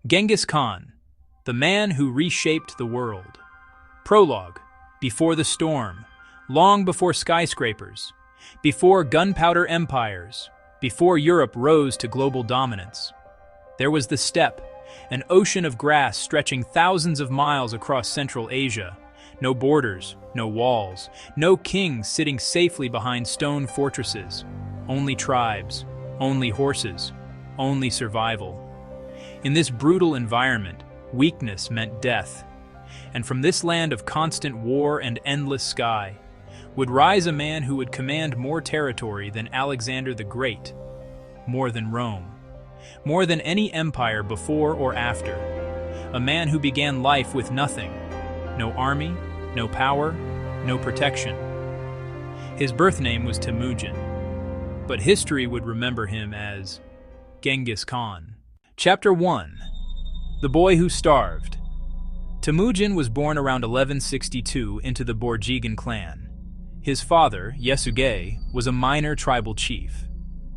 Genghis Khan, the man who reshaped the world. Prologue. Before the storm, long before skyscrapers, before gunpowder empires, before Europe rose to global dominance, there was the steppe, an ocean of grass stretching thousands of miles across Central Asia. No borders, no walls, no kings sitting safely behind stone fortresses. Only tribes, only horses, only survival. In this brutal environment, weakness meant death. And from this land of constant war and endless sky, would rise a man who would command more territory than Alexander the Great, more than Rome, more than any empire before or after. A man who began life with nothing, no army, no power, no protection. His birth name was Temujin, but history would remember him as Genghis Khan. Chapter 1. The Boy Who Starved. Temujin was born around 1162 into the Borjigan clan. His father, Yesugei, was a minor tribal chief.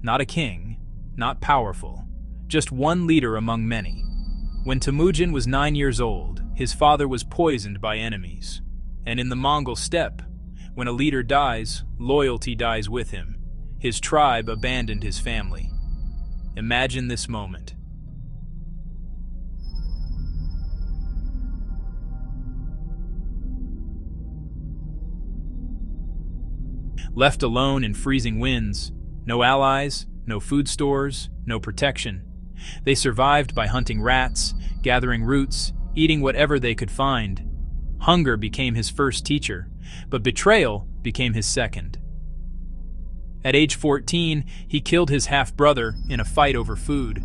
Not a king, not powerful, just one leader among many. When Temujin was 9 years old, his father was poisoned by enemies. And in the Mongol steppe, when a leader dies, loyalty dies with him. His tribe abandoned his family. Imagine this moment. Left alone in freezing winds, no allies, no food stores, no protection. They survived by hunting rats, gathering roots, eating whatever they could find. Hunger became his first teacher, but betrayal became his second. At age 14, he killed his half-brother in a fight over food.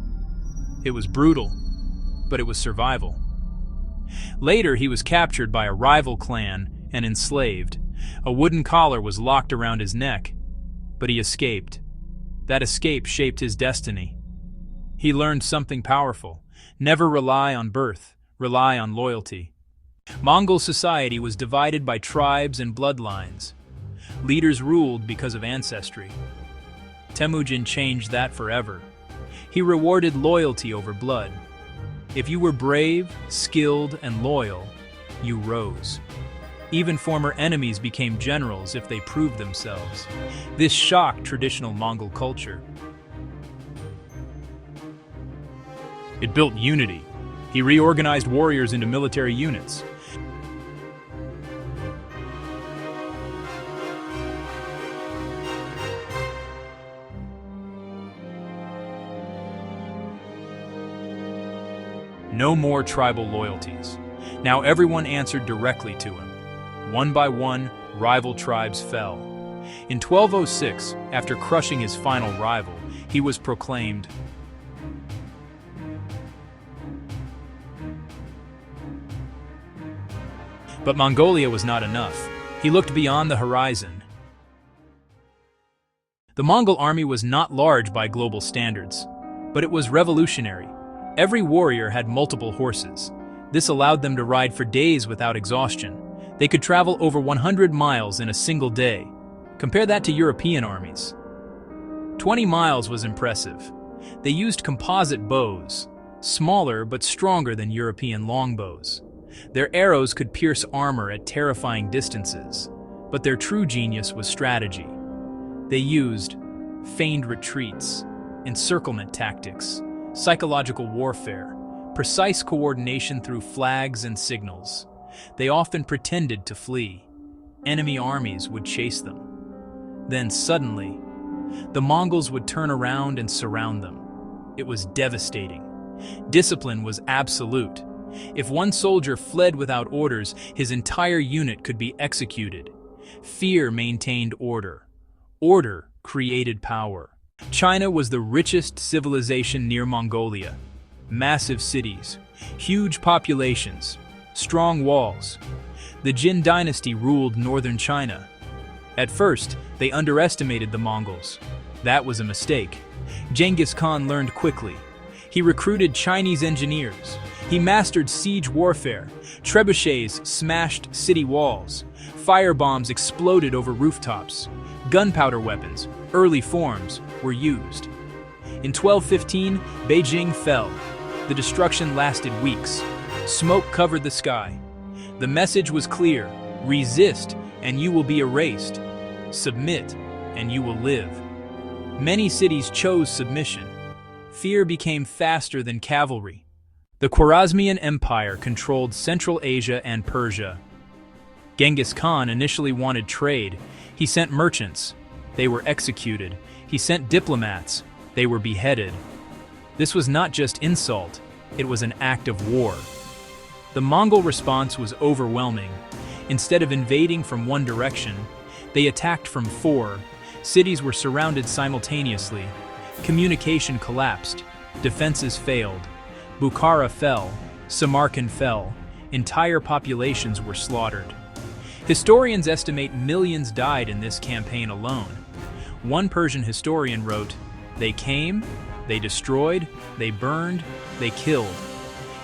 It was brutal, but it was survival. Later, he was captured by a rival clan and enslaved. A wooden collar was locked around his neck, but he escaped. That escape shaped his destiny. He learned something powerful. Never rely on birth, rely on loyalty. Mongol society was divided by tribes and bloodlines. Leaders ruled because of ancestry. Temujin changed that forever. He rewarded loyalty over blood. If you were brave, skilled, and loyal, you rose. Even former enemies became generals if they proved themselves. This shocked traditional Mongol culture. It built unity. He reorganized warriors into military units. No more tribal loyalties. Now everyone answered directly to him. One by one, rival tribes fell. In 1206, after crushing his final rival, he was proclaimed But Mongolia was not enough. He looked beyond the horizon. The Mongol army was not large by global standards, but it was revolutionary. Every warrior had multiple horses. This allowed them to ride for days without exhaustion. They could travel over 100 miles in a single day. Compare that to European armies. 20 miles was impressive. They used composite bows, smaller but stronger than European longbows. Their arrows could pierce armor at terrifying distances, but their true genius was strategy. They used feigned retreats, encirclement tactics, psychological warfare, precise coordination through flags and signals. They often pretended to flee. Enemy armies would chase them. Then suddenly, the Mongols would turn around and surround them. It was devastating. Discipline was absolute. If one soldier fled without orders, his entire unit could be executed. Fear maintained order. Order created power. China was the richest civilization near Mongolia. Massive cities, huge populations, strong walls. The Jin Dynasty ruled northern China. At first, they underestimated the Mongols. That was a mistake. Genghis Khan learned quickly. He recruited Chinese engineers. He mastered siege warfare. Trebuchets smashed city walls. Firebombs exploded over rooftops. Gunpowder weapons, early forms, were used. In 1215, Beijing fell. The destruction lasted weeks. Smoke covered the sky. The message was clear: resist, and you will be erased. Submit, and you will live. Many cities chose submission. Fear became faster than cavalry. The Khwarazmian Empire controlled Central Asia and Persia. Genghis Khan initially wanted trade. He sent merchants. They were executed. He sent diplomats. They were beheaded. This was not just insult, it was an act of war. The Mongol response was overwhelming. Instead of invading from one direction, they attacked from four. Cities were surrounded simultaneously. Communication collapsed. Defenses failed. Bukhara fell. Samarkand fell. Entire populations were slaughtered. Historians estimate millions died in this campaign alone. One Persian historian wrote, "They came, they destroyed, they burned, they killed."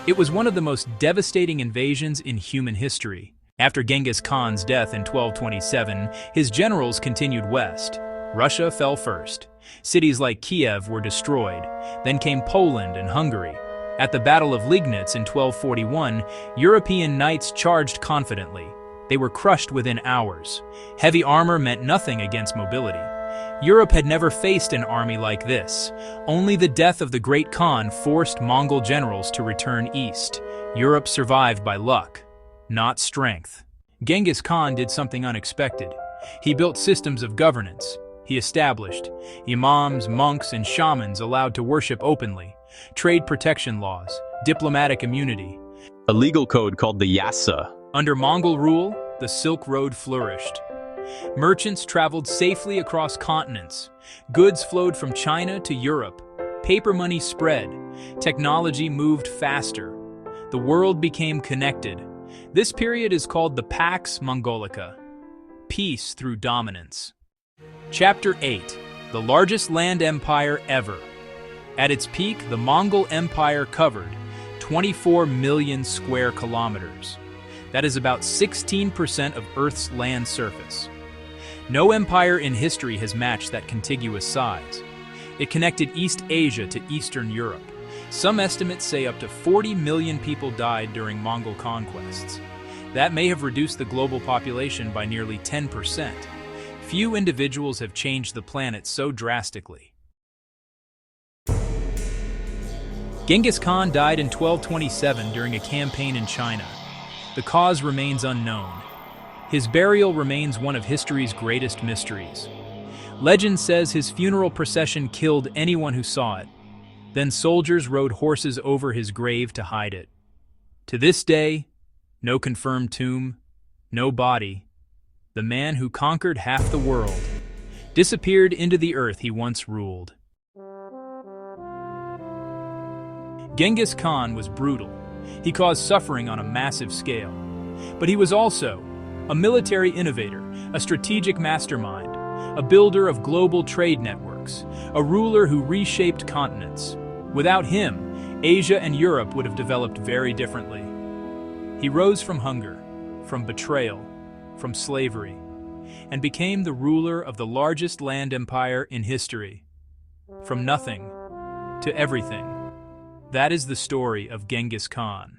It was one of the most devastating invasions in human history. After Genghis Khan's death in 1227, his generals continued west. Russia fell first. Cities like Kiev were destroyed. Then came Poland and Hungary. At the Battle of Liegnitz in 1241, European knights charged confidently. They were crushed within hours. Heavy armor meant nothing against mobility. Europe had never faced an army like this. Only the death of the great Khan forced Mongol generals to return east. Europe survived by luck, not strength. Genghis Khan did something unexpected. He built systems of governance. He established imams, monks, and shamans allowed to worship openly, trade protection laws, diplomatic immunity. A legal code called the Yasa. Under Mongol rule, the Silk Road flourished. Merchants traveled safely across continents. Goods flowed from China to Europe. Paper money spread. Technology moved faster. The world became connected. This period is called the Pax Mongolica, peace through dominance. Chapter 8, the largest land empire ever. At its peak, the Mongol Empire covered 24 million square kilometers. That is about 16% of Earth's land surface. No empire in history has matched that contiguous size. It connected East Asia to Eastern Europe. Some estimates say up to 40 million people died during Mongol conquests. That may have reduced the global population by nearly 10%. Few individuals have changed the planet so drastically. Genghis Khan died in 1227 during a campaign in China. The cause remains unknown. His burial remains one of history's greatest mysteries. Legend says his funeral procession killed anyone who saw it. Then soldiers rode horses over his grave to hide it. To this day, no confirmed tomb, no body. The man who conquered half the world disappeared into the earth he once ruled. Genghis Khan was brutal. He caused suffering on a massive scale. But he was also a military innovator, a strategic mastermind, a builder of global trade networks, a ruler who reshaped continents. Without him, Asia and Europe would have developed very differently. He rose from hunger, from betrayal, from slavery, and became the ruler of the largest land empire in history. From nothing to everything. That is the story of Genghis Khan.